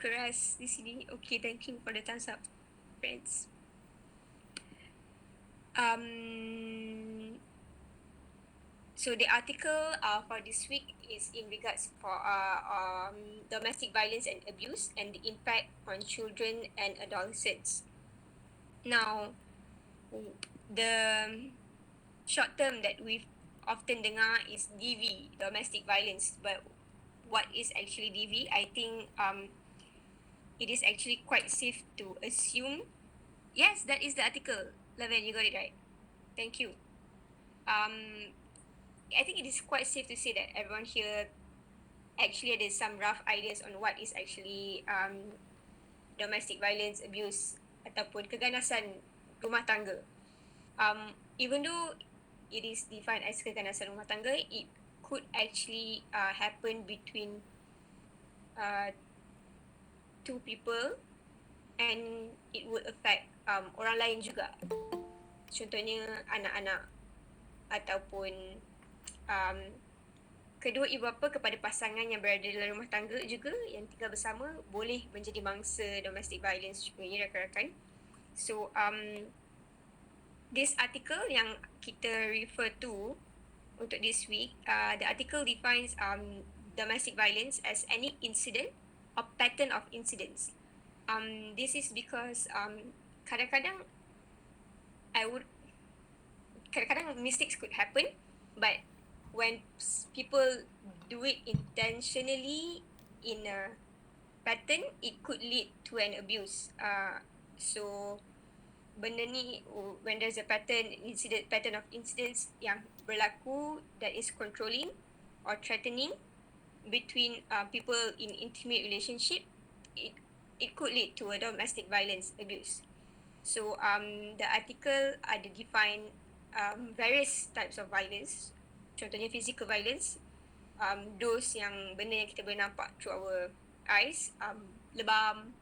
keras di sini. Okay, thank you for the thumbs up, friends. So the article for this week is in regards for domestic violence and abuse and the impact on children and adolescents. Now, the short term that we've often dengar is DV, domestic violence. But what is actually DV? I think it is actually quite safe to assume. Yes, that is the article. Laven, you got it right. Thank you. I think it is quite safe to say that everyone here actually ada some rough ideas on what is actually domestic violence, abuse ataupun keganasan rumah tangga. Even though it is defined as keganasan rumah tangga, it could actually happen between two people and it would affect orang lain juga. Contohnya anak-anak ataupun kedua ibu bapa kepada pasangan yang berada dalam rumah tangga juga yang tinggal bersama boleh menjadi mangsa domestic violence juga ya rakan-rakan. So this article yang kita refer to untuk this week, the article defines domestic violence as any incident or pattern of incidents. This is because kadang-kadang mistakes could happen, but when people do it intentionally in a pattern, it could lead to an abuse. So benda ni, when there's a pattern of incidents yang berlaku that is controlling or threatening between people in intimate relationship, it could lead to a domestic violence abuse. So the article ada define various types of violence. Contohnya physical violence, those yang benda yang kita boleh nampak through our eyes, lebam,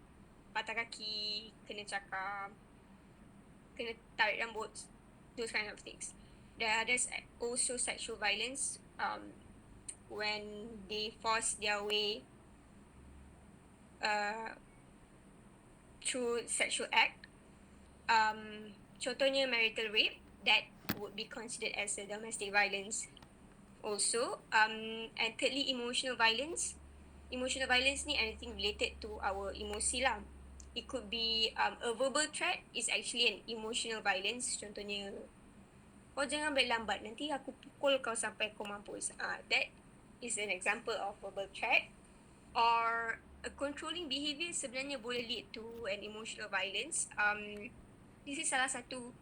patah kaki, kena cakar, kena tarik rambut, those kind of things. There's also sexual violence, when they force their way through sexual act. Contohnya marital rape, that would be considered as a domestic violence also. And thirdly, emotional violence. Emotional violence ni anything related to our emosi lah. It could be a verbal threat is actually an emotional violence. Contohnya, kau jangan balik lambat, nanti aku pukul kau sampai kau mampus. That is an example of verbal threat. Or a controlling behaviour sebenarnya boleh lead to an emotional violence. This is salah satu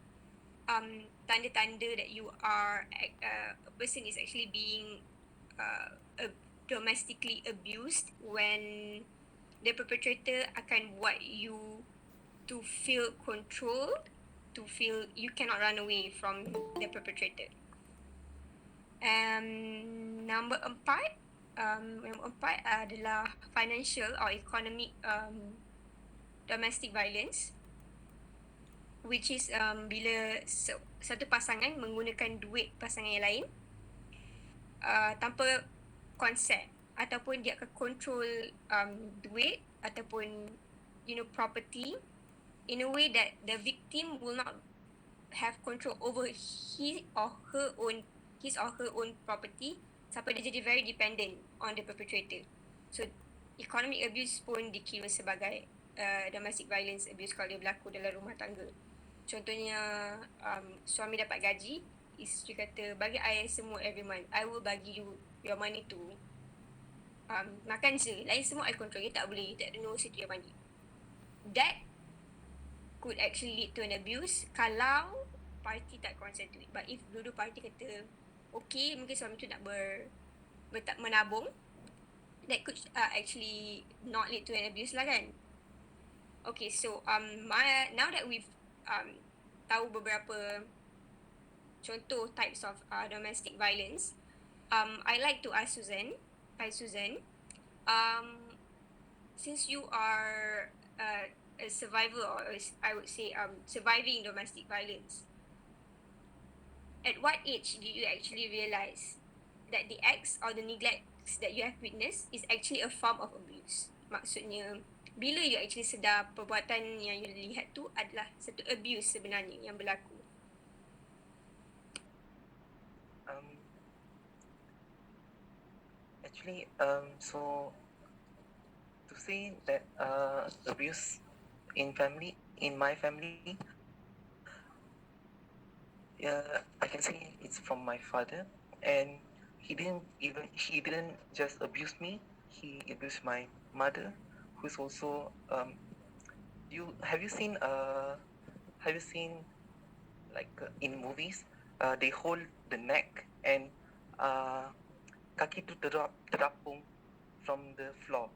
tanda-tanda that you are a person is actually being domestically abused, when the perpetrator akan buat you to feel controlled, to feel you cannot run away from the perpetrator. Number empat adalah financial or economic domestic violence, which is bila satu pasangan menggunakan duit pasangan yang lain tanpa konsep, ataupun dia akan control duit ataupun property in a way that the victim will not have control over his or her own property, sampai dia jadi very dependent on the perpetrator. So economic abuse pun dikira sebagai domestic violence abuse kalau dia berlaku dalam rumah tangga. Contohnya suami dapat gaji, isteri kata bagi I semua every month, I will bagi you your money to makan je, lain semua I control, you tak boleh, you tak ada no say to your money. That could actually lead to an abuse kalau parti tak consent to it. But if dua-dua parti kata okay, mungkin suami tu nak menabung, that could actually not lead to an abuse lah kan. Okay, so now that we've tahu beberapa contoh types of domestic violence, I like to ask Susan. Hi Susan, since you are a survivor, or I would say surviving domestic violence, at what age did you actually realise that the acts or the neglects that you have witnessed is actually a form of abuse? Maksudnya bila you actually sedar perbuatan yang you lihat tu adalah satu abuse sebenarnya yang berlaku? Actually, so to say that abuse in my family, I can say it's from my father, and he didn't just abuse me. He abused my mother, who's also you have you seen like in movies, they hold the neck and kaki tu terapung from the floor.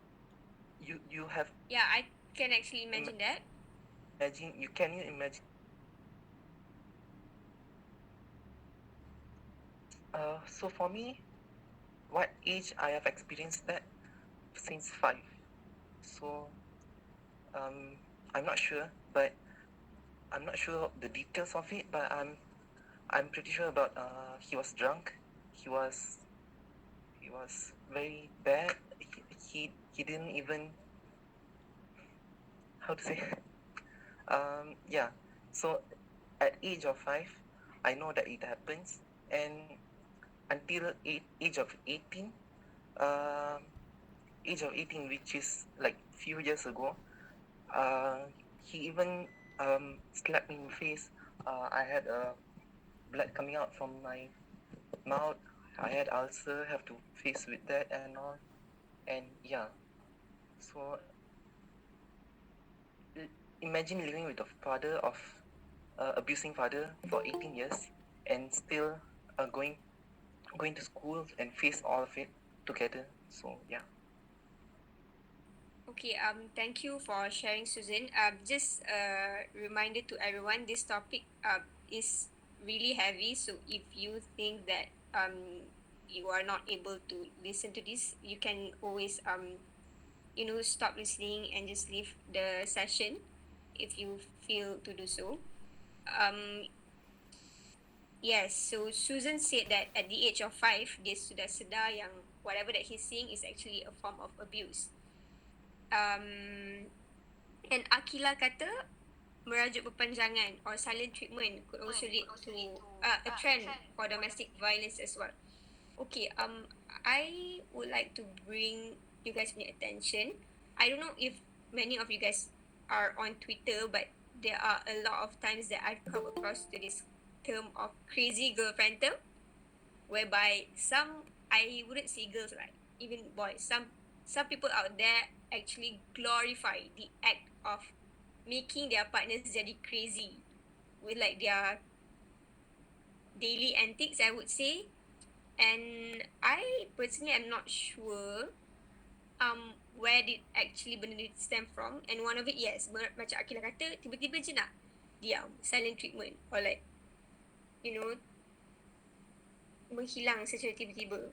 You have Yeah, I can actually imagine that. can you imagine? So for me, what age I have experienced that since 5. So I'm not sure, but I'm not sure the details of it. But I'm pretty sure about he was drunk. He was very bad. He didn't even how to say. Yeah. So at age of 5, I know that it happens, and until age of 18, which is like few years ago, he even slapped me in the face. I had blood coming out from my mouth. I had ulcer, have to face with that and all. And yeah, so imagine living with a father of abusing father for 18 years and still going to school and face all of it together. So yeah. Okay, thank you for sharing, Susan. Just a reminder to everyone, this topic is really heavy. So if you think that you are not able to listen to this, you can always stop listening and just leave the session if you feel to do so. Um, yes, so Susan said that at the age of 5, dia sudah sedar yang whatever that he's seeing is actually a form of abuse. And Akila kata merajuk berpanjangan or silent treatment could also lead to a trend for domestic violence as well. Okay, I would like to bring you guys my attention. I don't know if many of you guys are on Twitter, but there are a lot of times that I've come across to this term of crazy girlfriend term, whereby some, I wouldn't say girls, right, even boys, some people out there actually glorify the act of making their partners jadi crazy with like their daily antics, I would say. And I personally am not sure where did actually benda ni stem from. And one of it, yes, macam Akila kata, tiba-tiba je nak diam, silent treatment, or like, you know, menghilang secara tiba-tiba.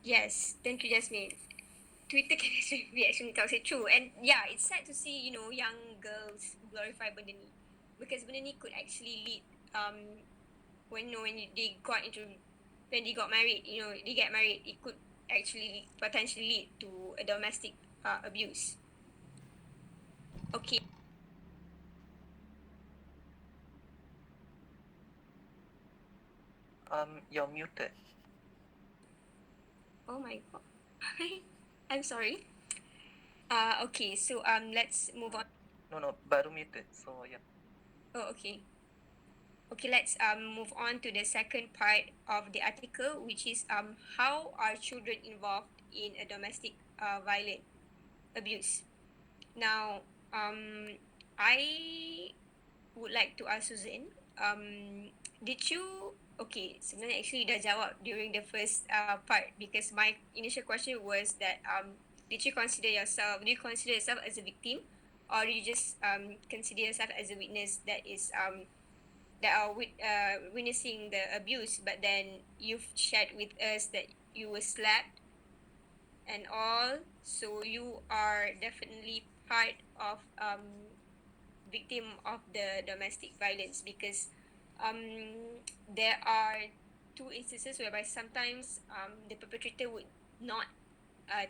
Yes, thank you, Jasmine. Twitter can actually reaction kalau say true. And yeah, it's sad to see, young girls glorify benda ni. Because benda ni could actually lead, when they got married, they get married, it could actually potentially lead to a domestic abuse. Okay. You're muted. Oh my god. I'm sorry. Okay, so let's move on. No, baru muted. So yeah. Oh, okay. Okay, let's move on to the second part of the article, which is how are children involved in a domestic violent abuse. Now, I would like to ask Susan, did you, okay, sebenarnya actually dah jawab during the first part, because my initial question was that do you consider yourself as a victim, or do you just consider yourself as a witness that is that are witnessing the abuse, but then you've shared with us that you were slapped and all, so you are definitely part of victim of the domestic violence, because there are two instances whereby sometimes the perpetrator would not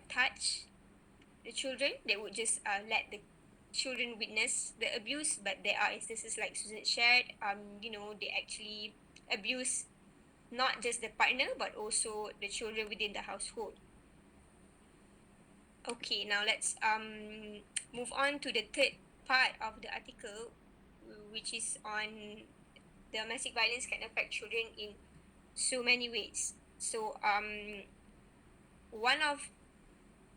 touch the children. They would just let the children witness the abuse, but there are instances like Susan shared, they actually abuse not just the partner but also the children within the household. Okay, now let's move on to the third part of the article, which is on domestic violence can affect children in so many ways. So one of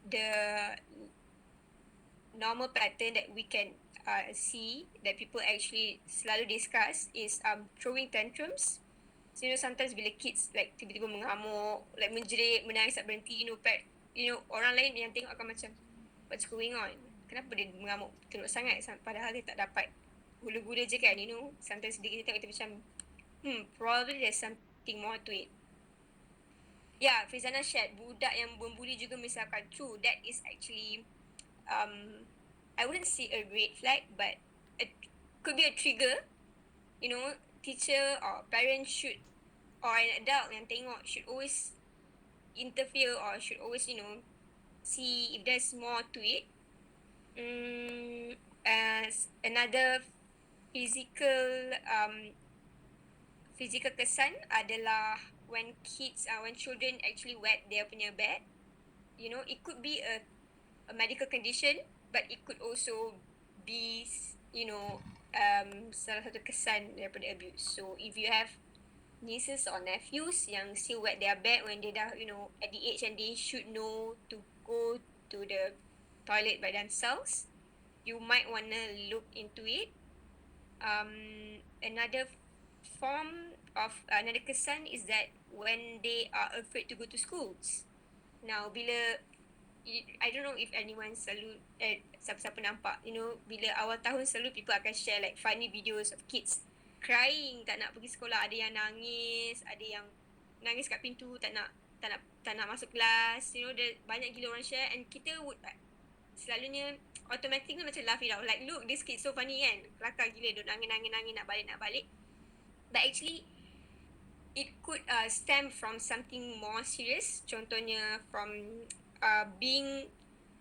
the normal pattern that we can see that people actually selalu discuss is throwing tantrums. So sometimes bila kids like tiba-tiba mengamuk, like menjerit, menangis tak berhenti, orang lain yang tengok akan macam what's going on? Kenapa dia mengamuk teruk sangat padahal dia tak dapat gula-gula je kan, sometimes kita tengok kita macam probably there's something more to it. Yeah, Frizana shared budak yang membuli juga misalkan, true, that is actually I wouldn't say a red flag, but it could be a trigger. Teacher or parent should, or an adult yang tengok should always interfere or should always, see if there's more to it. As another physical kesan adalah when children actually wet their punya bed. It could be a medical condition, but it could also be, salah satu kesan daripada abuse. So if you have nieces or nephews yang still wet their bed when they dah, at the age and they should know to go to the toilet by themselves, you might want to look into it. Another form of another kesan is that when they are afraid to go to schools. Now, bila I don't know if anyone selalu siapa-siapa nampak, bila awal tahun selalu people akan share like funny videos of kids crying, tak nak pergi sekolah. Ada yang nangis, ada yang nangis kat pintu, tak nak masuk kelas. Dia banyak gila orang share, and kita would selalunya automatically macam laugh it out, like look, this kid so funny kan, kelakar gila, duk nangis nak balik. But actually it could stem from something more serious. Contohnya from being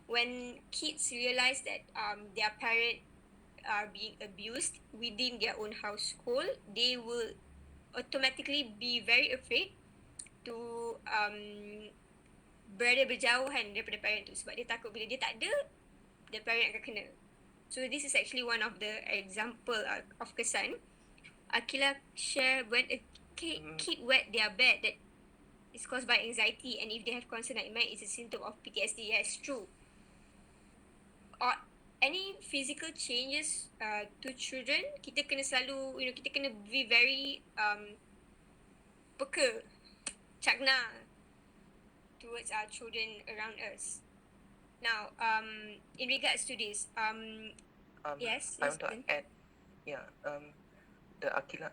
when kids realize that their parent are being abused within their own household, they will automatically be very afraid to berada berjauhan daripada parent tu, sebab dia takut bila dia tak ada, the parent akan kena. So this is actually one of the example of kesan. Akila share when a kid wet their bed, that is caused by anxiety, and if they have constant nightmare, it's a symptom of PTSD. Yes, true. Or any physical changes to children, kita kena selalu, kita kena be very peka, cakna towards our children around us. Now, in regards to this, yes, I want to add, the Akila,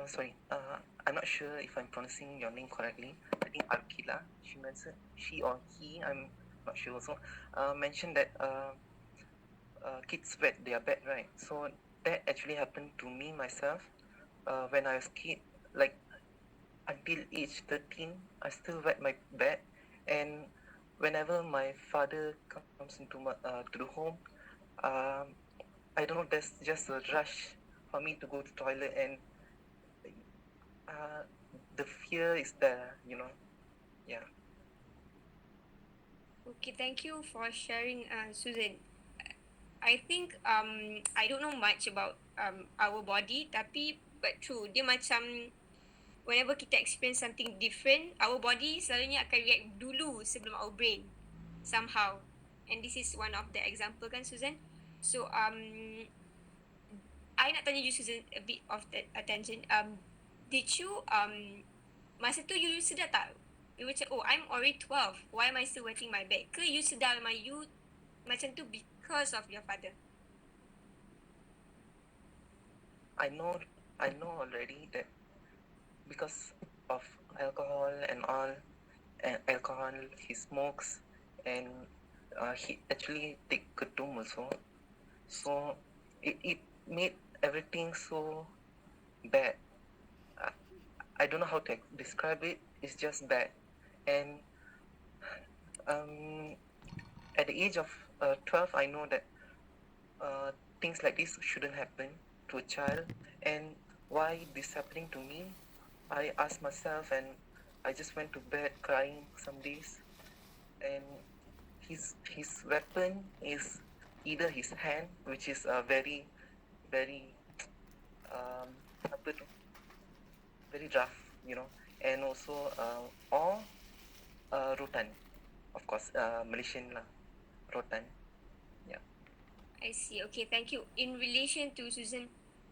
sorry, I'm not sure if I'm pronouncing your name correctly. I think Akila, she mentioned, she or he, I'm not sure also, mentioned that kids wet their bed, right? So that actually happened to me myself when I was a kid, like until age 13, I still wet my bed, and whenever my father comes into to the home, I don't know, there's just a rush for me to go to the toilet, and the fear is there, yeah. Okay, thank you for sharing, Susan. I think I don't know much about our body, but true, dia macam whenever kita experience something different, our body selalunya akan react dulu sebelum our brain somehow, and this is one of the example kan, Susan. So I nak tanya you, Susan, a bit of the attention. Did you masa tu you sedar tak? You macam, oh, I'm already 12, why am I still wetting my bed? Ke you sedar you macam tu because of your father? I know already that because of alcohol and all, and alcohol he smokes, and he actually take ketum also, so it made everything so bad. I don't know how to describe it. It's just bad. And at the age of 12, I know that things like this shouldn't happen to a child. And why this happening to me? I asked myself, and I just went to bed crying some days. And his weapon is either his hand, which is very very apa tu, very rough, and also or rotan, of course, Malaysian lah, rotan. Yeah. I see. Okay, thank you. In relation to Susan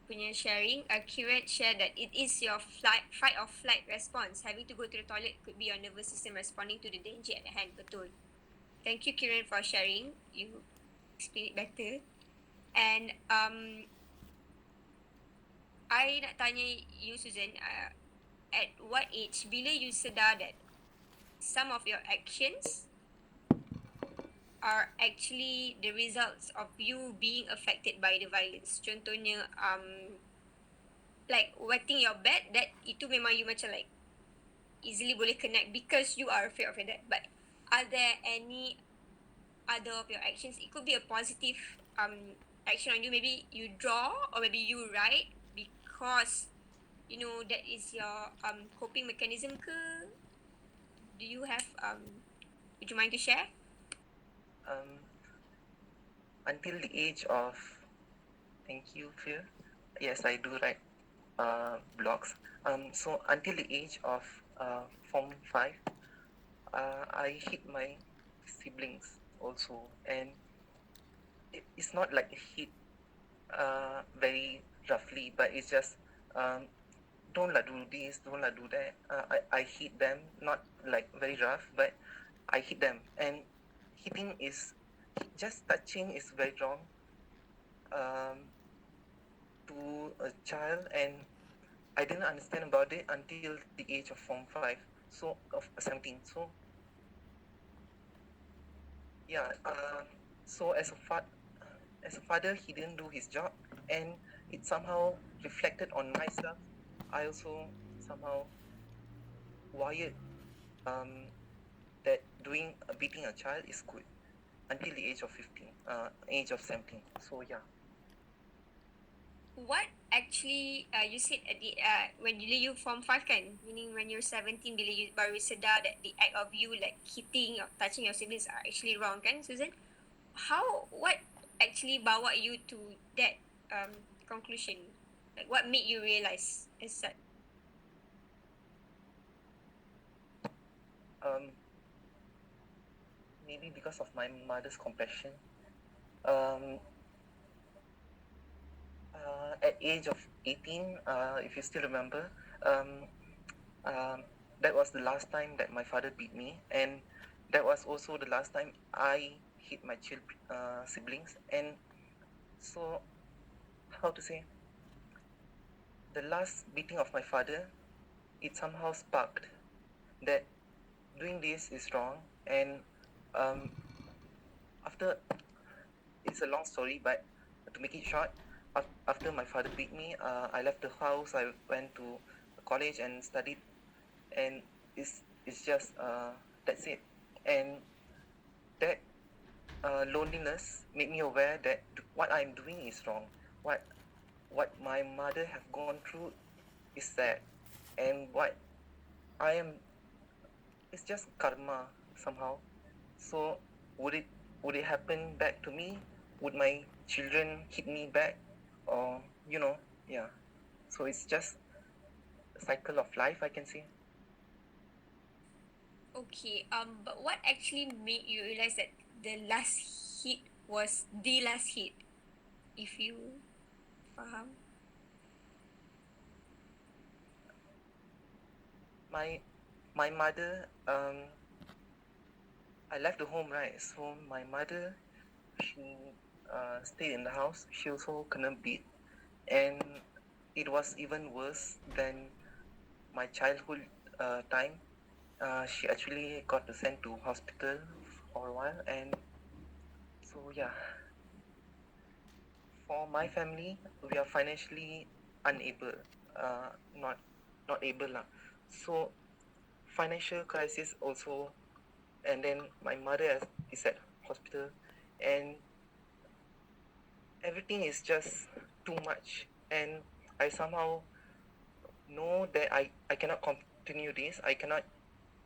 punya sharing, Kiran shared that it is your fight or flight response. Having to go to the toilet could be your nervous system responding to the danger at hand. Betul. Thank you, Kiran, for sharing. You explain it better. And I nak tanya you, Susan, at what age, bila you sedar that some of your actions are actually the results of you being affected by the violence? Contohnya, like wetting your bed, that itu memang you macam like easily boleh connect because you are afraid of your dad. But are there any other of your actions? It could be a positive action on you. Maybe you draw or maybe you write because that is your coping mechanism ke? Do you have would you mind to share? Until the age of, thank you, Phil. Yes, I do write blogs. So until the age of Form 5, I hit my siblings also, and it's not like a hit very roughly, but it's just don't do this, don't do that. I hit them, not like very rough, but I hit them, and hitting is just touching is very wrong to a child, and I didn't understand about it until the age of Form 5, so of 17. So yeah, so as a father, he didn't do his job, and it somehow reflected on myself. I also somehow wired that beating a child is good until the age of 15, age of 17. So yeah. What actually you said at the when you Form 5 kan, meaning when you're 17 bila you baru sedar that the act of you like hitting or touching your siblings are actually wrong kan, Susan? What actually bawa you to that conclusion? Like what made you realize as such? Maybe because of my mother's compassion. At age of 18, if you still remember, that was the last time that my father beat me, and that was also the last time I hit my siblings. And so, how to say, the last beating of my father, it somehow sparked that doing this is wrong. And after, it's a long story, but to make it short, after my father beat me, I left the house. I went to college and studied, and it's just that's it. And that loneliness made me aware that what I'm doing is wrong. What my mother have gone through is sad, and what I am, it's just karma somehow. So would it happen back to me? Would my children hit me back? Or yeah. So it's just a cycle of life, I can say. Okay, but what actually made you realize that the last hit was the last hit? If you faham. My mother, I left the home, right? So my mother, she stayed in the house. She also kena beat, and it was even worse than my childhood time. She actually got sent to hospital for a while, and so yeah. For my family, we are financially unable, not able lah. So financial crisis also, and then my mother is at hospital, and everything is just too much, and I somehow know that I cannot continue this. I cannot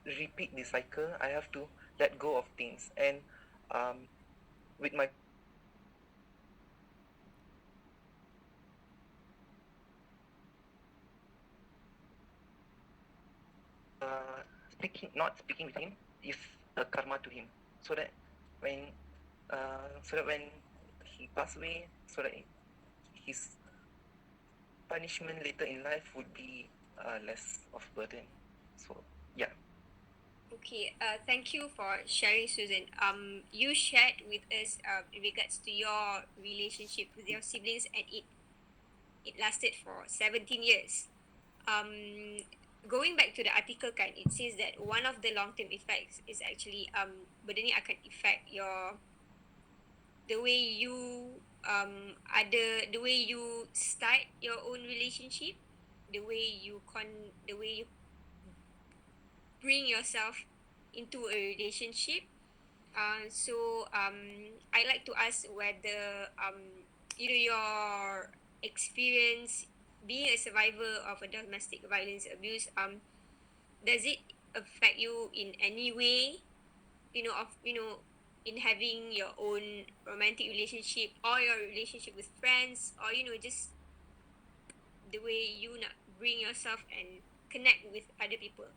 repeat the cycle. I have to let go of things. And with my not speaking with him is a karma to him, so that when when he passed away, so that his punishment later in life would be less of burden. So yeah. Okay, thank you for sharing, Susan. You shared with us in regards to your relationship with your siblings, and it lasted for 17 years. Going back to the article kan, it says that one of the long-term effects is actually benda ni akan affect your the way you the way you start your own relationship, the way you bring yourself into a relationship. I like to ask whether your experience being a survivor of a domestic violence abuse, does it affect you in any way, in having your own romantic relationship or your relationship with friends, or just the way you nak bring yourself and connect with other people?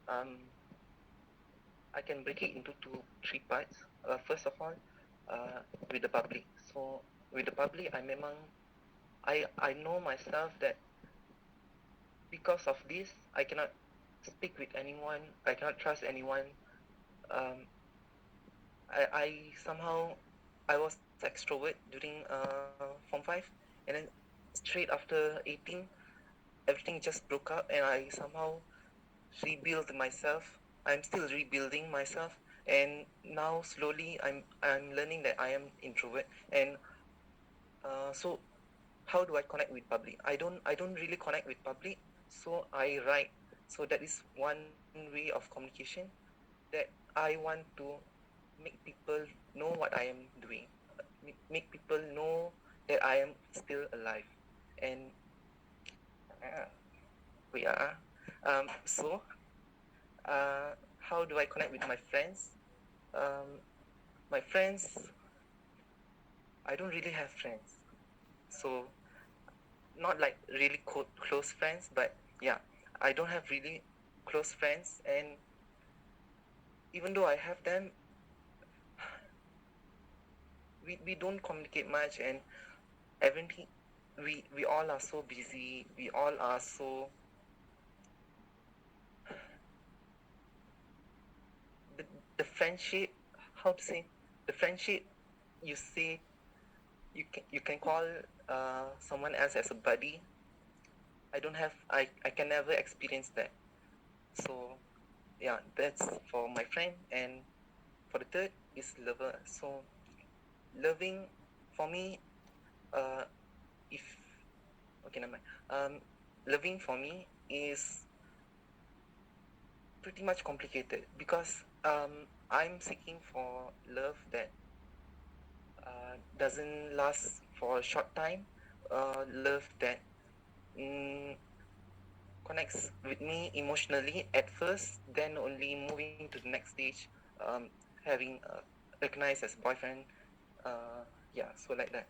um, I can break it into three parts. First of all, with the public. So with the public, I know myself that because of this, I cannot speak with anyone. I cannot trust anyone. Um, I somehow I was extrovert during Form 5, and then straight after 18, everything just broke up, and I somehow rebuild myself. I'm still rebuilding myself, and now slowly I'm learning that I am introvert. And so how do I connect with public? I don't really connect with public, so I write. So that is one way of communication that I want to make people know what I am doing, make people know that I am still alive. And uh, wait, so how do I connect with my friends? My friends, I don't really have friends, so not like really close friends, but yeah, I don't have really close friends. And even though I have them, we don't communicate much, and everything, we all are so busy, we all are so the, the friendship, how to say, the friendship, you say, you can call someone else as a buddy. I can never experience that. So yeah, that's for my friend. And for the third is lover. So loving, for me, uh if okay, never mind. Loving for me is pretty much complicated, because I'm seeking for love that doesn't last for a short time. Love that mm, connects with me emotionally at first, then only moving to the next stage, having recognized as boyfriend. Yeah, so like that.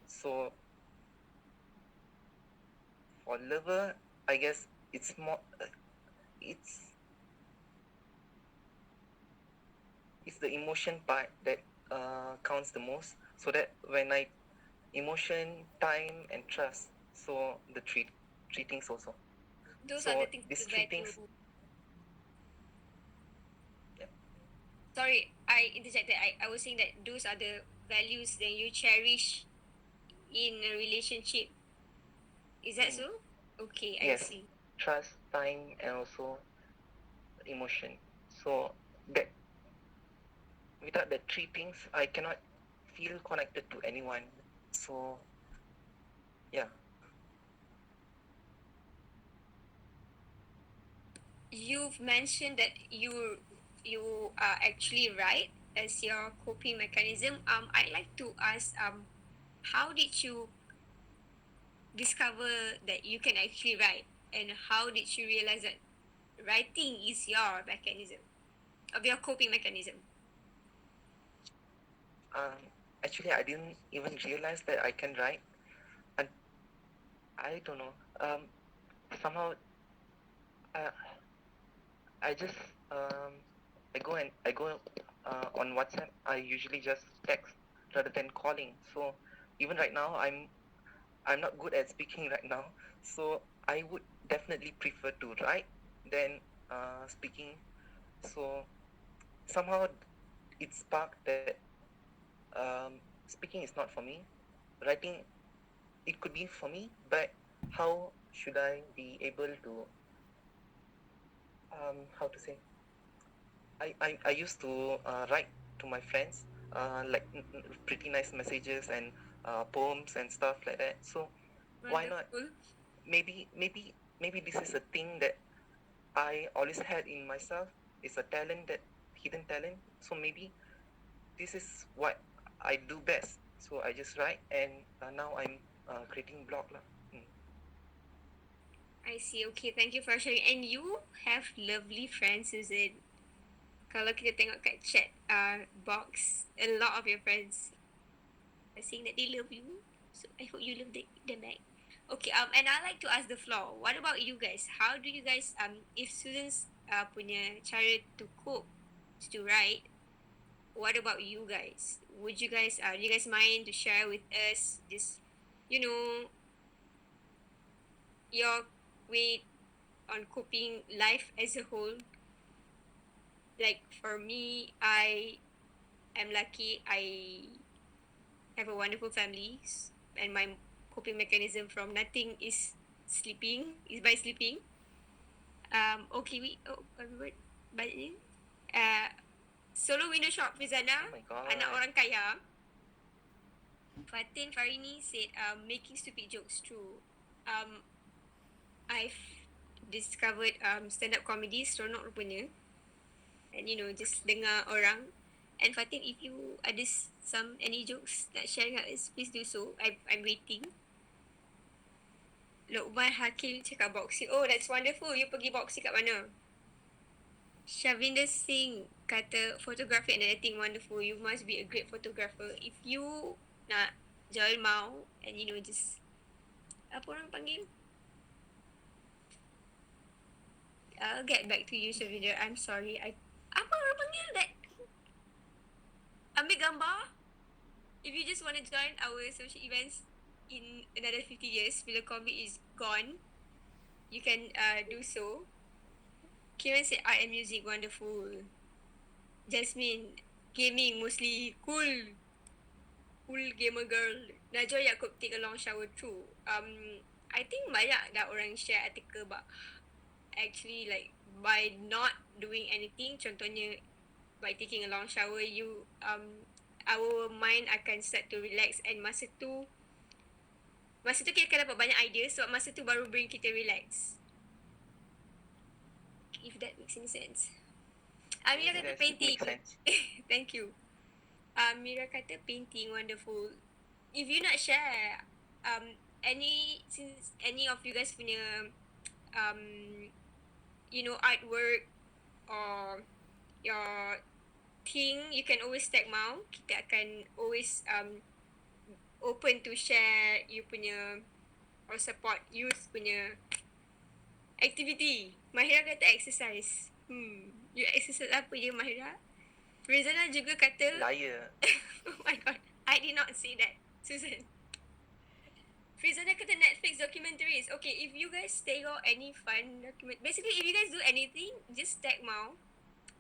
So for lover, I guess it's more, it's it's the emotion part that counts the most. So that when I emotion, time, and trust, so the three things also. Those are So the things these you three value. things, yeah. Sorry, I interjected. I was saying that those are the values that you cherish in a relationship. Is that Mm, so? Okay, I yes, see. trust, time, and also emotion. So that without the three things, I cannot feel connected to anyone. So yeah. You've mentioned that you you are actually write as your coping mechanism, I'd like to ask, how did you discover that you can actually write, and how did you realize that writing is your mechanism of your coping mechanism? Um, Actually, I didn't even realize that I can write, and I don't know. Somehow, uh, I just I go on WhatsApp. I usually just text rather than calling. So even right now, I'm not good at speaking right now. So I would definitely prefer to write than speaking. So somehow it sparked that speaking is not for me. Writing, it could be for me, but how should I be able to how to say, I used to write to my friends like pretty nice messages and poems and stuff like that. So why not? Wonderful. Maybe this is a thing that I always had in myself. It's a talent, that hidden talent. So maybe this is what I do best. So I just write, and now I'm creating blog lah. I see. Okay, thank you for sharing. And you have lovely friends, Susan. Kalau kita tengok kat chat box, a lot of your friends are saying that they love you. So I hope you love them back. Okay, and I like to ask the floor. What about you guys? How do you guys if students punya cara to cope to write, what about you guys? Would you guys do you guys mind to share with us this, you know, your way on coping life as a whole? Like for me, I am lucky. I have a wonderful family, and my coping mechanism from nothing is sleeping. Is by sleeping. Okay, everyone, but solo window shop Frizana, Oh my god. anak orang kaya. Fatin Farini said, making stupid jokes. True. I've discovered stand-up comedy seronok rupanya. And you know, just dengar orang. And Fatin, if you ada any jokes nak share dengan us, please do so. I'm waiting. Lokman Hakim cakap boxing. Oh, that's wonderful. You pergi boxing kat mana? Shavinder Singh kata photography and editing wonderful. You must be a great photographer. If you nak jual mau and you know just apa orang panggil? I'll get back to you, Shavinder. I'm sorry. Apa orang panggil that? Ambil gambar. If you just want to join our social events in another 50 years, bila COVID is gone, you can do so. Kieran said art and music wonderful. Jasmine, gaming mostly cool. Cool gamer girl. Najwa Yaakob take a long shower too. I think banyak dah orang share artikel about actually like by not doing anything, contohnya by taking a long shower, you our mind akan start to relax, and masa tu kita akan dapat banyak idea sebab masa tu baru bring kita relax. If that makes any sense. Amira kata Yes, it painting. makes sense. Thank you. Amira kata painting wonderful. If you nak share since any of you guys punya you know, artwork or your thing, you can always tag Mau. Kita akan always open to share you punya or support you punya activity. Mahira kata exercise. You exercise apa je Mahira? Rizana juga kata Liar. oh my god, I did not say that, Susan. Rizana kata Netflix documentaries. Okay, if you guys tengok any fun basically if you guys do anything, just tag Mau,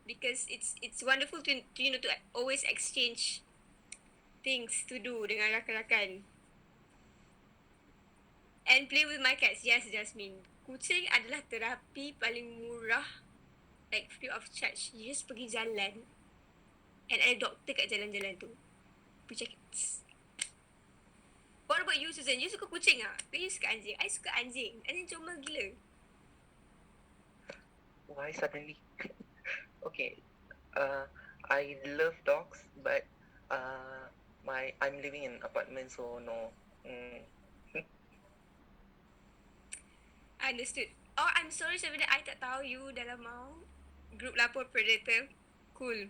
because it's wonderful to you know to always exchange things to do dengan rakan-rakan. And play with my cats. Yes, Jasmine. Kucing adalah terapi paling murah, like free of charge. You just pergi jalan and ada doktor kat jalan-jalan tu. Puja cats. What about you, Susan? You suka kucing ah? Ke you suka anjing? I suka anjing. Anjing comel gila. Why suddenly? Okay. I love dogs, but I'm living in an apartment, so no. Understood. Oh, I'm sorry sebenarnya I tak tahu you dalam mau group lapor predator. Cool.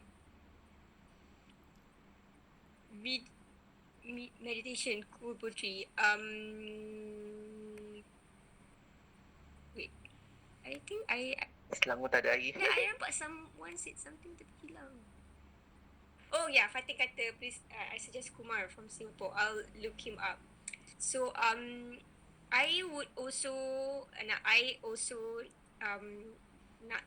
Med- meditation, cool Putri. Wait. I think Selangor tak ada air. I nampak someone said something tapi hilang. Oh yeah, Fatih kata please I suggest Kumar from Singapore. I'll look him up. So I would also nak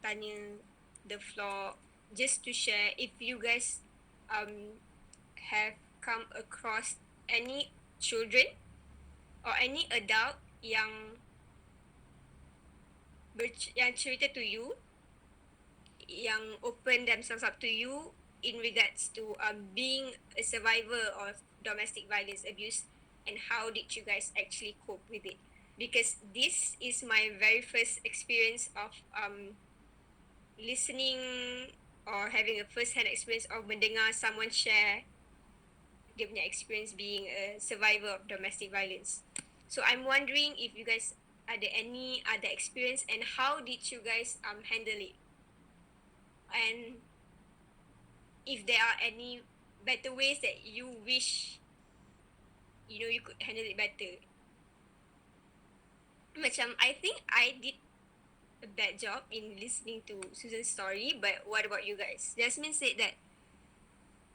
tanya the floor just to share if you guys have come across any children or any adult yang yang cerita to you, yang open themselves up to you in regards to being a survivor of domestic violence abuse, and how did you guys actually cope with it? Because this is my very first experience of listening or having a first-hand experience of mendengar someone share dia punya experience being a survivor of domestic violence. So I'm wondering if you guys ada any other experience and how did you guys handle it? And if there are any better ways that you wish you could handle it better. Macam I think I did a bad job in listening to Susan's story, but what about you guys? Jasmine said that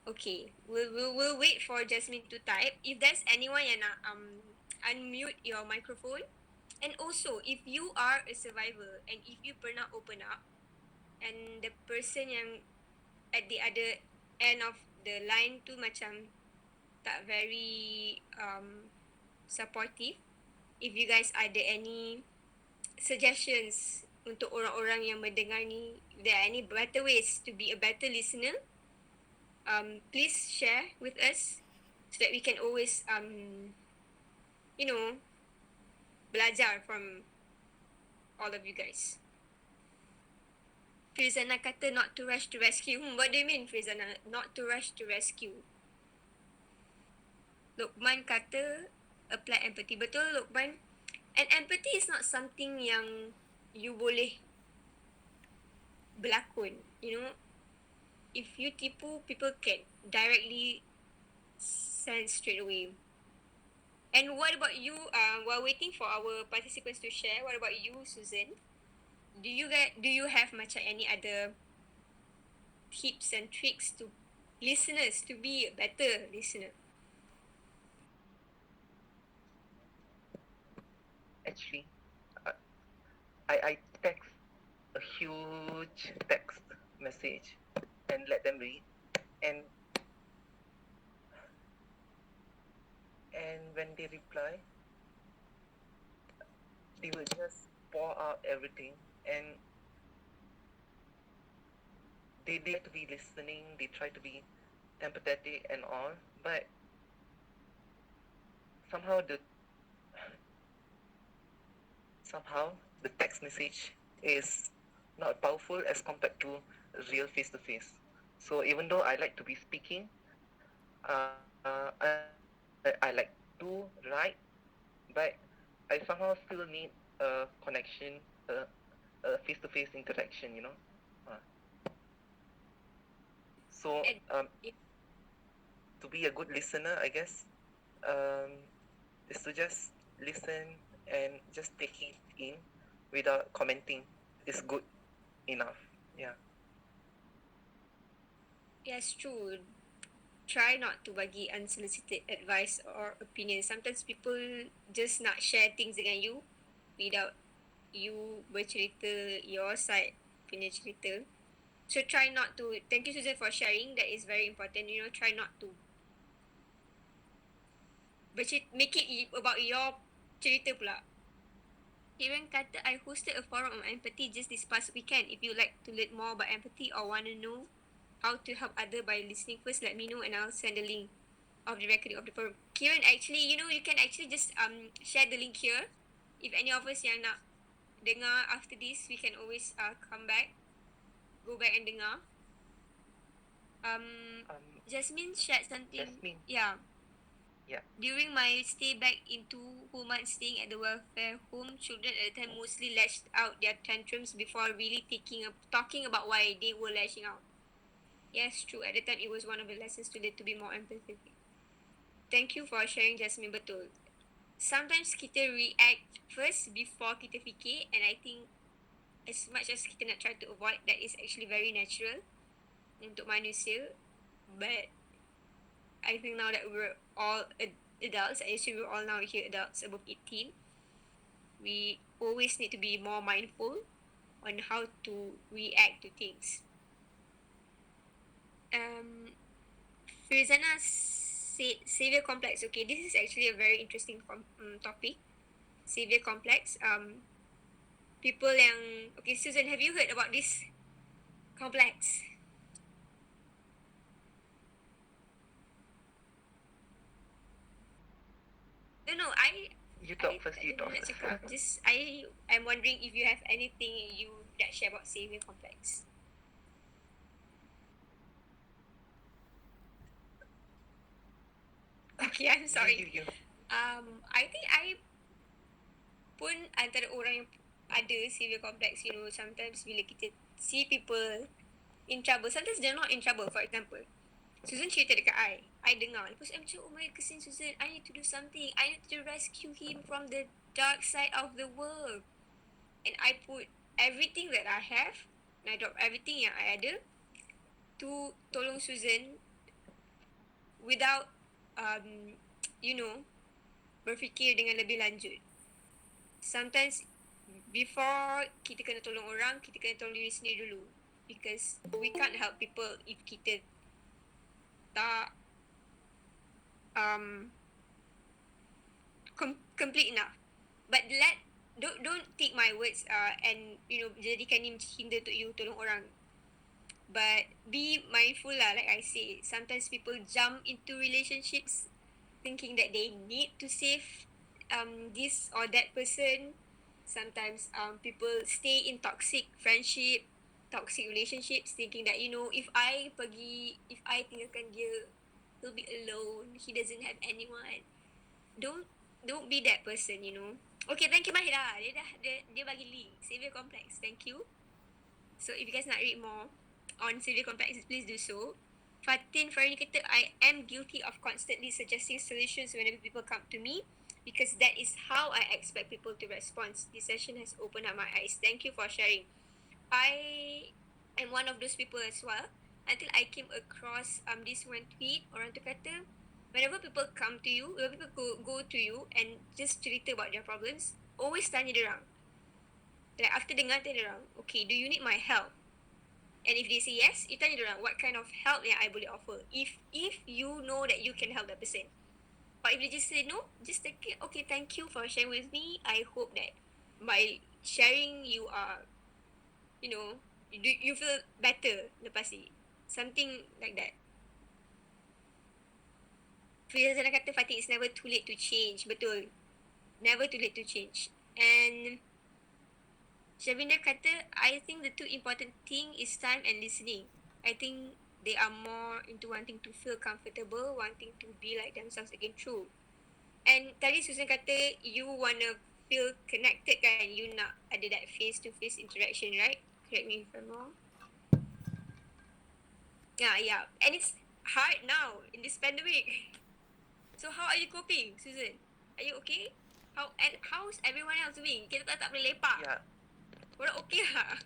okay, we'll wait for Jasmine to type. If there's anyone yang nak unmute your microphone, and also if you are a survivor and if you pernah open up and the person yang at the other end of the line tu macam tak very supportive, if you guys ada any suggestions untuk orang-orang yang mendengar ni, if there are any better ways to be a better listener, please share with us so that we can always belajar from all of you guys. Frizana kata not to rush to rescue. What do you mean, Frizana? Not to rush to rescue. Luqman kata apply empathy. Betul, Luqman? And empathy is not something yang you boleh berlakon. If you tipu, people can directly sense straight away. And what about you? While waiting for our participants to share, what about you, Susan? Do you have macam any other tips and tricks to listeners to be a better listener? Actually, I text a huge text message and let them read, and when they reply, they will just pour out everything, and they try to be listening, they try to be empathetic and all, but somehow the text message is not powerful as compared to real face-to-face. So even though I like to be speaking, I like to write, but I somehow still need a connection, a face-to-face interaction, So to be a good listener, I guess, is to just listen and just take it in without commenting is good enough. Yeah. Yes, true. Try not to bagi unsolicited advice or opinion. Sometimes people just nak share things dengan you without you bercerita your side punya cerita. So try not to. Thank you, Susan, for sharing. That is very important. Try not to make it about your cerita pula. Kiran kata, I hosted a forum on empathy just this past weekend. If you like to learn more about empathy or want to know how to help other by listening first, let me know and I'll send the link of the recording of the forum. Kiran, actually, you can actually just share the link here. If any of us yang nak dengar after this, we can always come back, go back and dengar. Jasmine shared something. Jasmine. Yeah. Yeah. During my stay back in 2 months staying at the welfare home, children at the time mostly lashed out their tantrums before really talking about why they were lashing out. Yes, true. At the time, it was one of the lessons to learn to be more empathetic. Thank you for sharing, Jasmine. Betul. Sometimes kita react first before kita fikir, and I think as much as kita nak try to avoid, that is actually very natural untuk manusia. But I think now that we're all adults, I assume we're all now here adults above 18, we always need to be more mindful on how to react to things. Firzana said savior complex. Okay, this is actually a very interesting topic. Savior complex. People yang, okay, Susan, have you heard about this complex? No, You talk first. Just I'm wondering if you have anything you that share about savior complex. Okay, I'm sorry. You. I think I pun antara orang yang ada savior complex. You know, sometimes bila kita see people in trouble, sometimes they're not in trouble. For example, Susan cerita dekat I dengar. Lepas tu I macam, oh my, kesian Susan, I need to do something. I need to rescue him from the dark side of the world. And I put everything that I have, and I drop everything yang I ada to tolong Susan without, you know, berfikir dengan lebih lanjut. Sometimes before kita kena tolong orang, kita kena tolong diri sendiri dulu. Because we can't help people if kita tak complete enough. But don't take my words and you know jadikan ni hinder untuk you tolong orang. But be mindful lah, like I say, sometimes people jump into relationships thinking that they need to save this or that person. Sometimes people stay in toxic friendship, toxic relationships, thinking that, you know, if I tinggalkan dia, he'll be alone, he doesn't have anyone. Don't be that person, you know. Okay, thank you Mahira. Dia bagi link savior complex. Thank you. So if you guys nak read more on savior complex, please do so. Fatin Farini kata, I am guilty of constantly suggesting solutions whenever people come to me, because that is how I expect people to respond. This session has opened up my eyes. Thank you for sharing. I am one of those people as well, until I came across this one tweet. Orang tu kata, whenever people come to you, whenever people go to you and just cerita about their problems, always tanya dia orang. Like after dengar tanya dia orang, okay, do you need my help? And if they say yes, you tanya dia orang, what kind of help yang I boleh offer? If you know that you can help that person. But if they just say no, just take it. Okay, thank you for sharing with me. I hope that by sharing you are, you know, you feel better lepas ni. Something like that. Firzana kata, Fatih, it's never too late to change. Betul. Never too late to change. And Shavinda kata, I think the two important thing is time and listening. I think they are more into wanting to feel comfortable, wanting to be like themselves again. True. And tadi Susan kata, you wanna feel connected kan? You nak ada that face-to-face interaction, right? Correct me if I'm wrong. Yeah. And it's hard now in this pandemic. So how are you coping, Susan? Are you okay? How's everyone else doing? Kita tak boleh lepak. Yeah. Orang okay lah.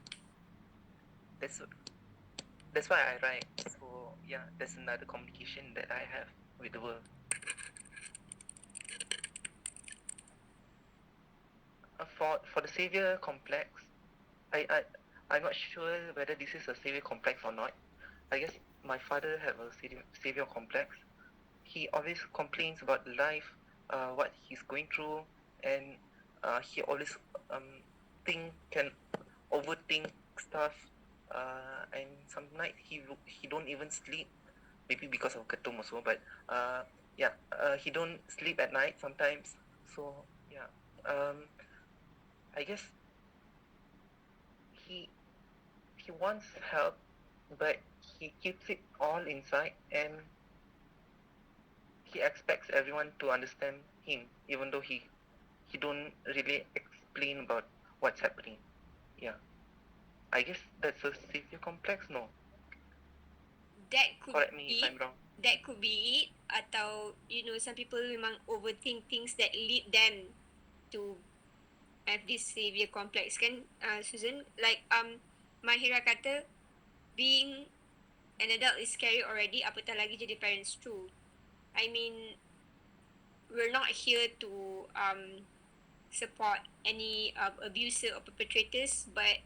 That's why I write. So yeah, that's another communication that I have with the world. For the savior complex, I'm not sure whether this is a savior complex or not. I guess my father have a savior complex. He always complains about life, what he's going through, and he always can overthink stuff, and some night he don't even sleep, maybe because of ketum also, but he don't sleep at night sometimes. So yeah, I guess he wants help, but he keeps it all inside, and he expects everyone to understand him, even though he don't really explain about what's happening. Yeah, I guess that's a savior complex. No, That could correct me if be I'm wrong. that could be it, atau some people memang overthink things that lead them to have this savior complex kan, Susan? Like Mahira kata being an adult is scary already, apatah lagi jadi parents too. I mean, we're not here to support any abuser or perpetrators, but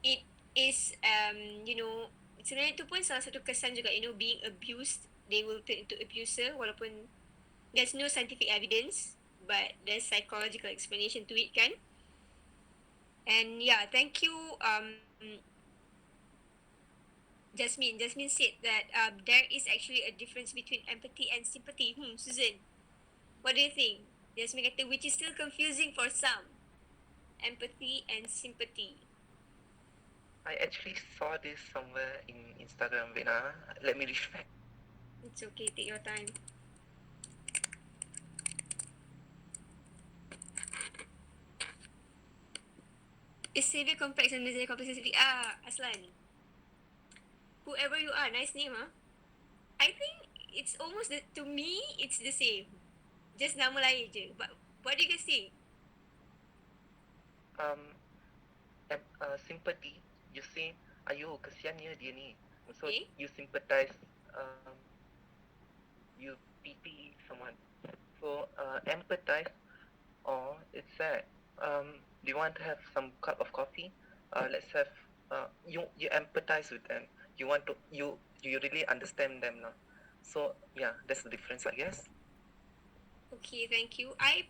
it is sebenarnya itu pun salah satu kesan juga, being abused, they will turn into abuser, walaupun there's no scientific evidence, but there's psychological explanation to it kan. And yeah, thank you Jasmine said that there is actually a difference between empathy and sympathy. Susan, what do you think? Jasmine kata which is still confusing for some. Empathy and sympathy. I actually saw this somewhere in Instagram. Wait, let me reflect. It's okay, take your time. Is savior complex and misery complex and sympathy? Aslan. Whoever you are, nice name, huh? I think it's almost to me, it's the same. Just nama lain je. But what do you guys think? Sympathy, you say, ayo, kesiannya dia ni. So Okay. you sympathize, you pity someone. So empathize, or it's sad. Do you want to have some cup of coffee? Let's have. You empathize with them. You want to you really understand them now. So yeah, that's the difference, I guess. Okay, thank you. I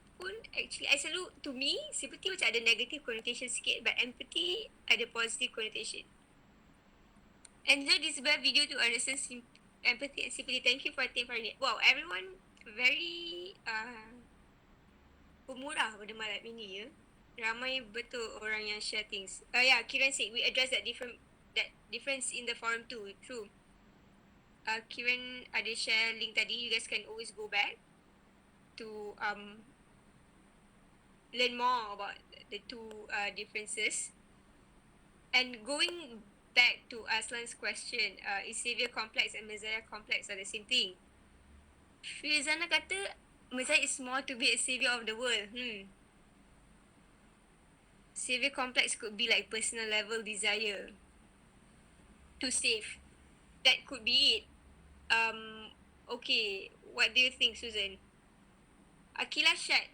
selalu, to me, sympathy macam ada negative connotation sikit, but empathy ada positive connotation. Enjoy this bad video to understand empathy and sympathy. Thank you for finding it. Wow, everyone very pemurah pada malam ini ya. Ramai betul orang yang share things. Yeah, Kiran said we address that difference in the forum too. True. Kiran ada share link tadi. You guys can always go back to learn more about the two differences. And going back to Aslan's question, is savior complex and messiah complex are the same thing? Firzana kata messiah is more to be a savior of the world. Savior complex could be like personal level desire to save. That could be it. Okay, what do you think, Susan? Akila Shad.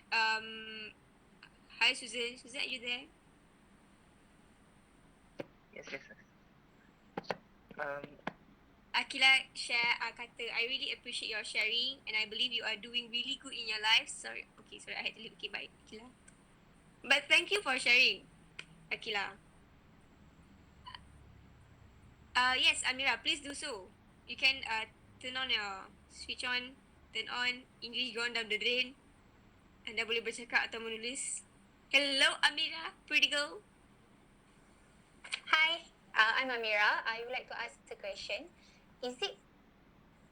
Hi, Susan. Susan, are you there? Yes. Akila share kata, I really appreciate your sharing and I believe you are doing really good in your life. Sorry, I had to leave. Okay, bye, Akila. But thank you for sharing, Akila. Yes, Amira, please do so. You can turn on your switch on, turn on, English gone down the drain. Anda boleh bercakap atau menulis. Hello, Amira, pretty girl. Hi, I'm Amira. I would like to ask a question. Is it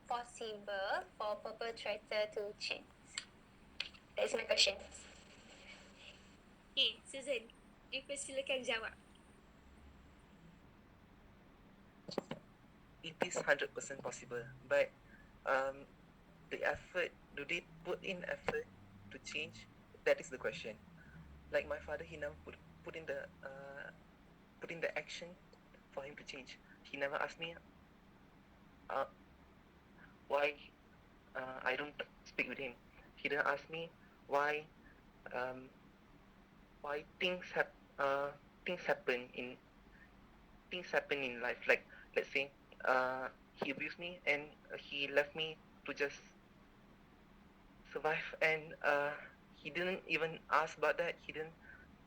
possible for perpetrator to change? That is my question. Okay, Susan, dipersilakan jawab. It is 100% possible, but the effort, do they put in effort to change? That is the question. Like my father, he never put in the action for him to change. He never asked me why I don't speak with him. He didn't ask me why things happen in life. Like let's say he abused me and he left me to just survive, and he didn't even ask about that. He didn't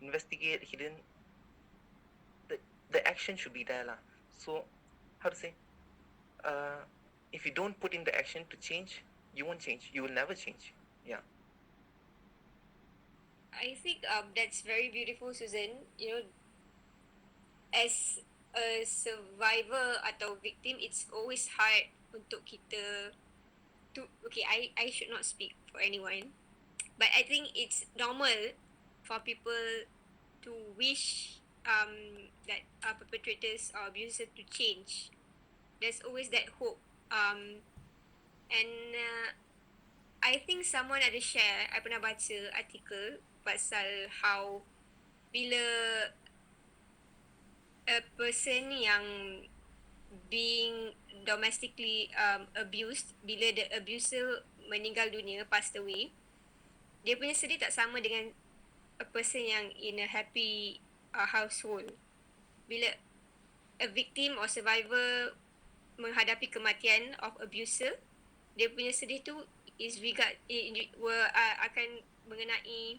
investigate. He didn't. The action should be there lah. So how to say? If you don't put in the action to change, you won't change. You will never change. Yeah. I think that's very beautiful, Susan. As a survivor atau victim, it's always hard untuk kita to, okay, I should not speak for anyone, but I think it's normal for people to wish that perpetrators or abusers to change. There's always that hope. And I think someone ada share, I pernah baca artikel pasal how bila a person yang being domestically abused, bila the abuser meninggal dunia, passed away, dia punya sedih tak sama dengan a person yang in a happy household. Bila a victim or survivor menghadapi kematian of abuser, dia punya sedih tu is akan mengenai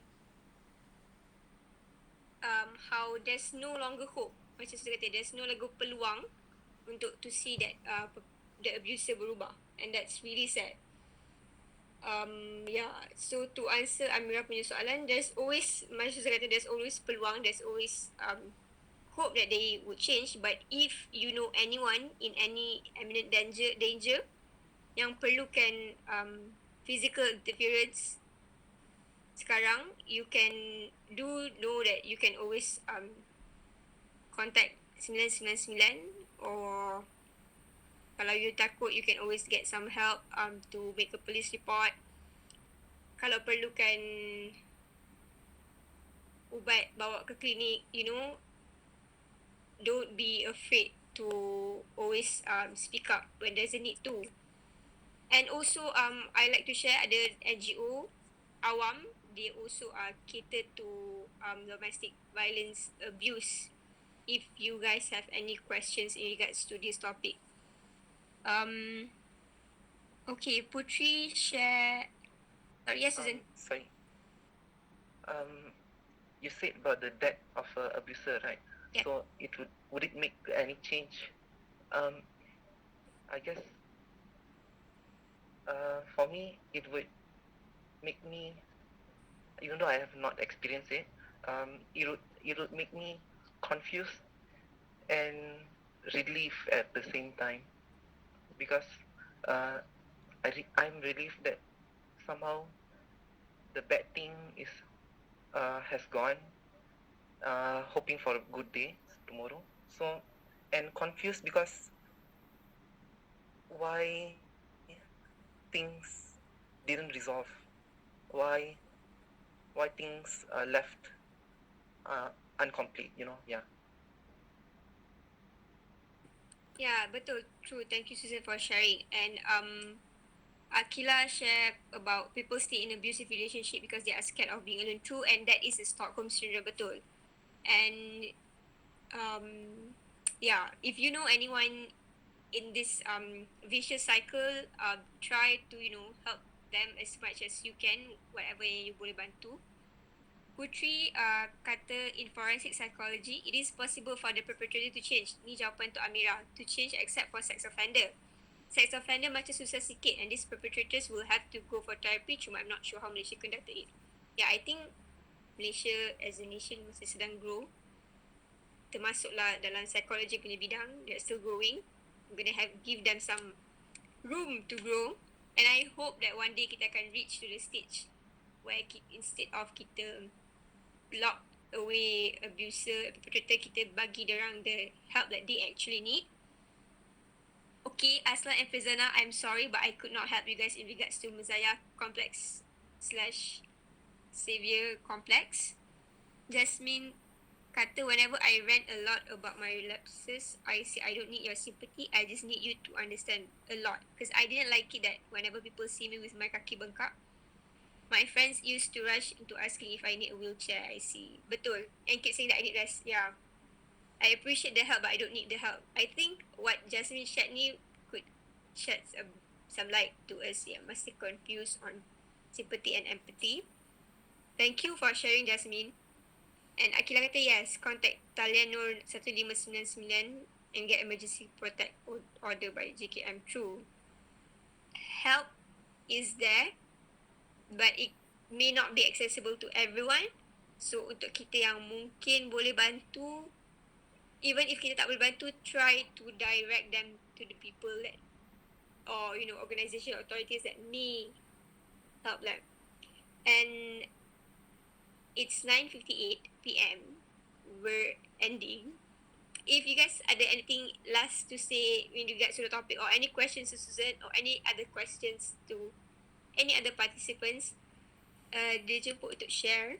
how there's no longer hope. Macam saya kata, there's no longer peluang untuk to see that the abuser berubah, and that's really sad. Yeah, so to answer Amira punya soalan, there's always, macam saya kata, there's always peluang, there's always hope that they would change. But if you know anyone in any imminent danger yang perlukan physical interference sekarang, you can know that you can always contact 999, or kalau you takut, you can always get some help to make a police report. Kalau perlukan ubat, bawa ke klinik, don't be afraid to always speak up when there's a need to. And also I like to share, ada NGO awam, they also cater to domestic violence abuse. If you guys have any questions in regards to this topic. Okay, Putri share. Yes, Susan. Sorry. You said about the death of an abuser, right? Yeah. So would it make any change? I guess for me it would make me, even though I have not experienced it, it would make me confused and relieved at the same time, because I'm relieved that somehow the bad thing has gone, hoping for a good day tomorrow. So, and confused because why things didn't resolve, why things left incomplete, yeah. Yeah, betul, true. Thank you, Susan, for sharing. And Akila share about people stay in abusive relationship because they are scared of being alone. True, and that is a Stockholm syndrome, betul. And yeah, if you know anyone in this vicious cycle, try to help them as much as you can, whatever yang you boleh bantu. Putri kata in forensic psychology, it is possible for the perpetrator to change. Ni jawapan untuk Amira. To change except for sex offender. Sex offender macam susah sikit, and these perpetrators will have to go for therapy. Cuma I'm not sure how Malaysia conducted it. Yeah, I think Malaysia as a nation masih sedang grow. Termasuklah dalam psychology punya bidang, they're still growing. We're gonna give them some room to grow. And I hope that one day kita akan reach to the stage where instead of kita lock away abuser, perpetrator, kita bagi diorang the help that they actually need. Okay, Aslan and Fizana, I'm sorry, but I could not help you guys in regards to Messiah complex / Savior complex. Jasmine kata, whenever I rant a lot about my relapses, I say I don't need your sympathy, I just need you to understand a lot. Because I didn't like it that whenever people see me with my kaki bengkak, my friends used to rush into asking if I need a wheelchair. I see. Betul. And keep saying that I need rest. Yeah. I appreciate the help, but I don't need the help. I think what Jasmine shared ni could shed some light to us yang masih confused on sympathy and empathy. Thank you for sharing, Jasmine. And Akila kata, yes, contact talian Nur 1599 and get emergency protect order by JKM. True. Help is there, but it may not be accessible to everyone. So untuk kita yang mungkin boleh bantu, even if kita tak boleh bantu, try to direct them to the people that, or organisation authorities that may help them. And it's 9:58 p.m. We're ending. If you guys ada anything last to say in regards to the topic, or any questions to Susan, or any other questions to any other participants, dijemput untuk share.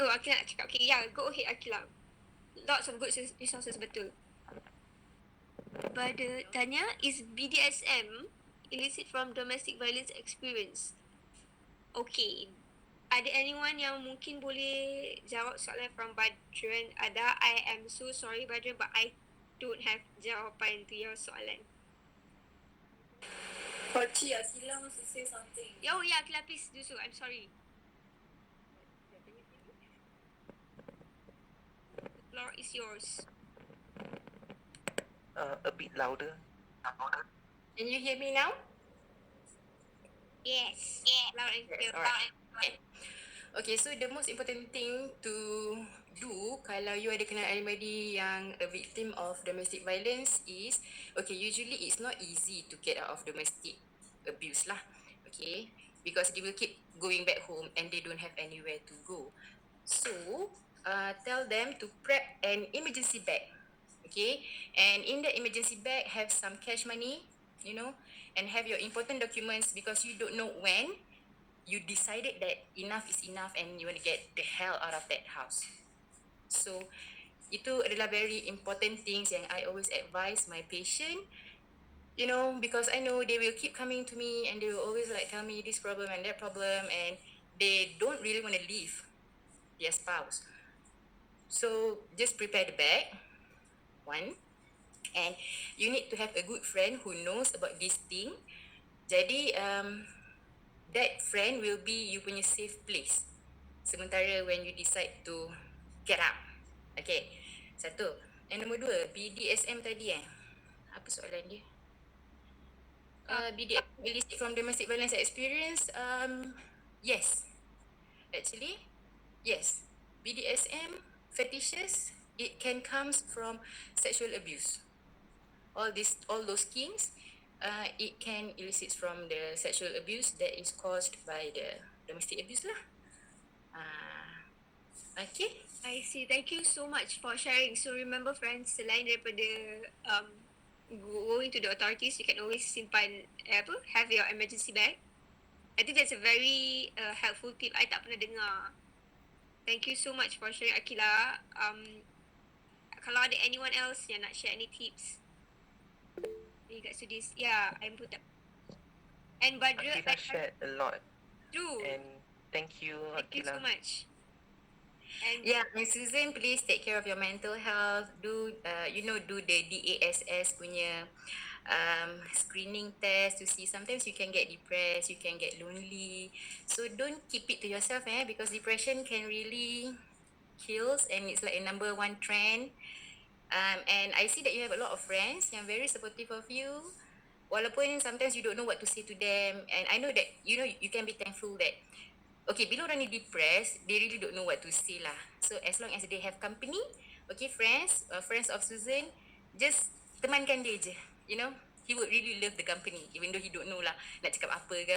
Oh, Akila nak cakap. Okay, yeah, go ahead Akila. Lots of good resources, betul. Pada tanya, is BDSM illicit from domestic violence experience? Okay. Ada anyone yang mungkin boleh jawab soalan from Badran? Ada. I am so sorry Badran, but I don't have jawapan to your soalan. Kochi, Akila wants to say something. Oh yeah, Akila, please do so. I'm sorry. The floor is yours. A bit louder. Can you hear me now? Yes. Loud and clear. Alright. Okay, so the most important thing to do kalau you ada kenal anybody yang a victim of domestic violence is, okay, usually it's not easy to get out of domestic abuse lah, okay, because they will keep going back home and they don't have anywhere to go. So, tell them to prep an emergency bag, okay, and in the emergency bag have some cash money, and have your important documents, because you don't know when you decided that enough is enough and you want to get the hell out of that house. So, itu adalah very important things yang I always advise my patient, because I know they will keep coming to me and they will always like tell me this problem and that problem, and they don't really want to leave their spouse. So, just prepare the bag, one, and you need to have a good friend who knows about this thing. Jadi, that friend will be you punya safe place sementara when you decide to get up. Okay, satu. And nombor dua, BDSM tadi apa soalan dia? BDSM illicit from domestic violence experience. Yes, actually, yes. BDSM fetishes, it can comes from sexual abuse. All those kinks, it can elicit from the sexual abuse that is caused by the domestic abuse lah. Okay. I see. Thank you so much for sharing. So remember friends, selain daripada going to the authorities, you can always simpan have your emergency bag. I think that's a very helpful tip. I tak pernah dengar. Thank you so much for sharing, Akila. Kalau ada anyone else yang nak share any tips in regards to this, yeah, I'm put up. And Badra, Akila shared a lot. True. And thank you, Thank you Akila. so much. And Yeah, and Susan, please take care of your mental health. Do do the DASS punya screening test to see. Sometimes you can get depressed, you can get lonely. So don't keep it to yourself, because depression can really kills, and it's like a number one trend. And I see that you have a lot of friends yang very supportive of you. Walaupun sometimes you don't know what to say to them, and I know that you can be thankful that, okay, bila orang ni depressed, they really don't know what to say lah. So as long as they have company, okay, friends of Susan, just temankan dia je, he would really love the company, even though he don't know lah nak cakap apa ke,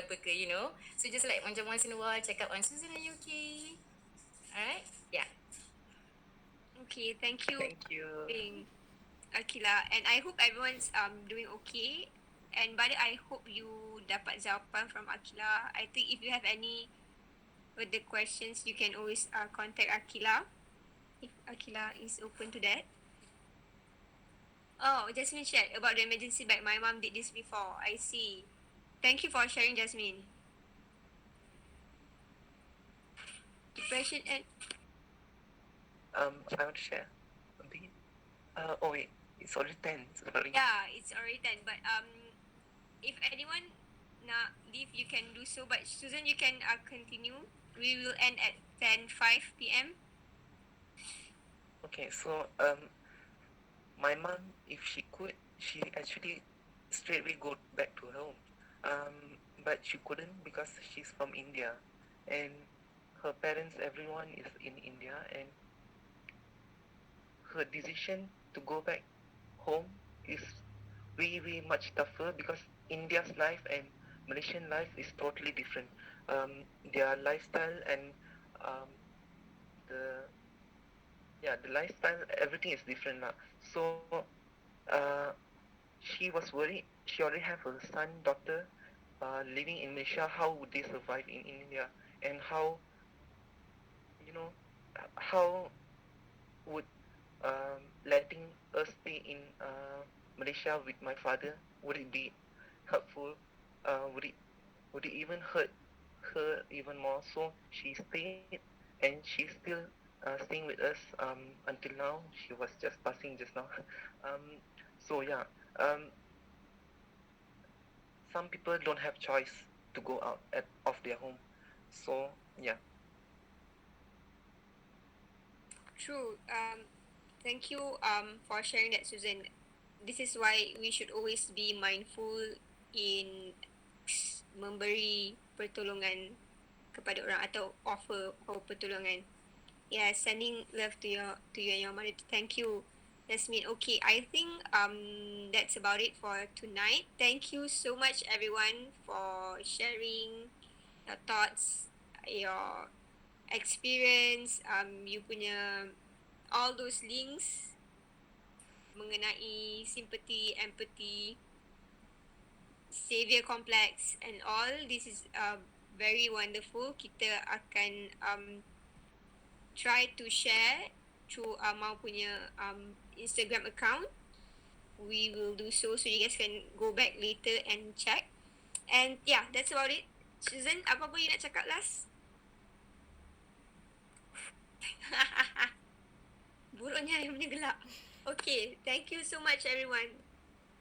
So just like macam once in a while check up on Susan, are you okay? Alright, yeah. okay, thank you. Thank you. Akila, and I hope everyone's doing okay. And Badra, I hope you dapat jawapan from Akila. I think if you have any further questions, you can always contact Akila if Akila is open to that. Oh, Jasmine shared about the emergency bag. My mom did this before. I see. Thank you for sharing, Jasmine. Depression and I want to share a bit. Oh wait, it's already 10. Sorry. yeah, it's already 10. But if anyone nak leave, you can do so. But Susan, you can continue. We will end at 10:05 p.m. Okay, so my mom, if she could, she actually straightway go back to her home. But she couldn't because she's from India, and her parents, everyone is in India, and her decision to go back home is way much tougher because India's life and Malaysian life is totally different. Their lifestyle and um, the the lifestyle, everything is different lah. So uh, she was worried. She already have a son, daughter, living in Malaysia. How would they survive in India? And how, you know, how would letting us stay in Malaysia with my father, would it be helpful? Would it even hurt her even more? So she stayed, and she's still staying with us until now. She was just passing just now. um, so yeah, um, some people don't have choice to go out of their home. So yeah. True. Thank you for sharing that, Susan. This is why we should always be mindful in memberi pertolongan kepada orang atau offer pertolongan. Yeah, sending love to you and your mother. Thank you, Yasmin. Okay, I think that's about it for tonight. Thank you so much everyone for sharing your thoughts, your experience, you punya all those links mengenai sympathy, empathy, savior complex and all. This is very wonderful. Kita akan try to share through Mau punya Instagram account. We will do so you guys can go back later and check. And yeah, that's about it. Susan, apa you nak cakap last? Buruknya yang gelap. Okay, thank you so much everyone.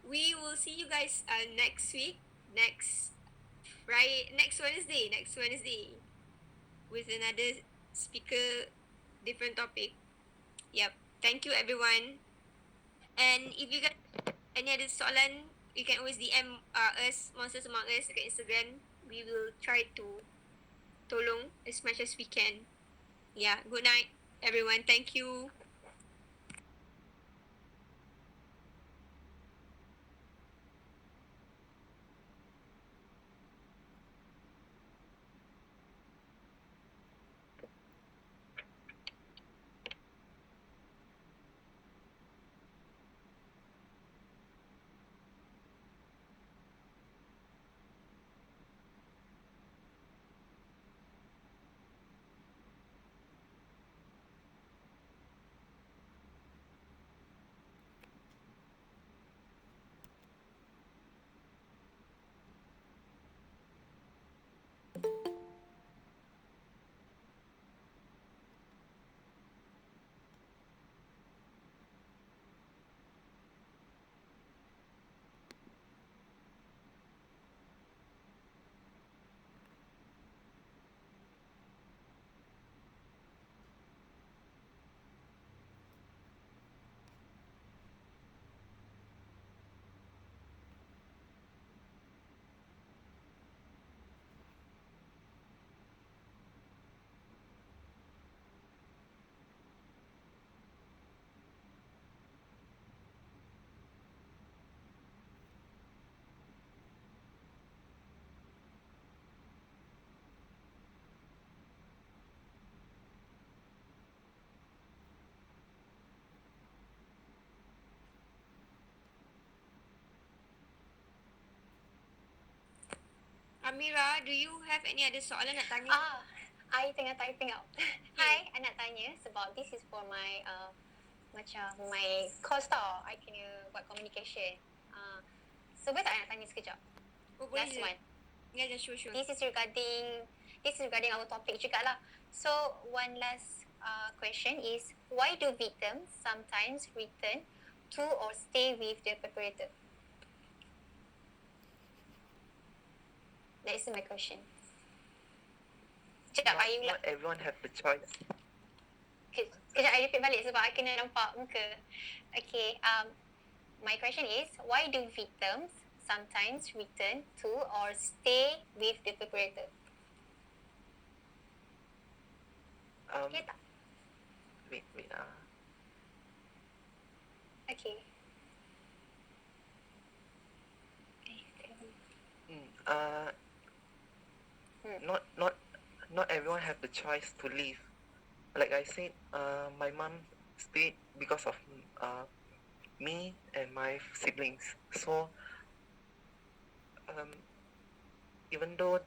We will see you guys next week, next Wednesday with another speaker, different topic. Yep. Thank you everyone. And if you got any other soalan, you can always DM us, Monsters Among Us, dekat Instagram. We will try to tolong as much as we can. Yeah, good night everyone. Thank you. Amira, do you have any other soalan nak tanya? I tengah typing out. Hi, I nak tanya sebab this is for my macam my course tau. I kena buat communication. So boleh tak nak tanya sekejap? Oh, boleh Last je. one. Yeah, sure. This is regarding our topic juga lah. So one last question is, why do victims sometimes return to or stay with the perpetrator? That is my question. Sekejap, Not everyone have the choice. Sekejap, I repeat balik sebab I kena nampak muka. Okay, my question is, why do victims sometimes return to or stay with the perpetrator? Okay tak? Wait. Okay. Uh, not everyone have the choice to leave. Like I said, my mom stayed because of me and my siblings. So even though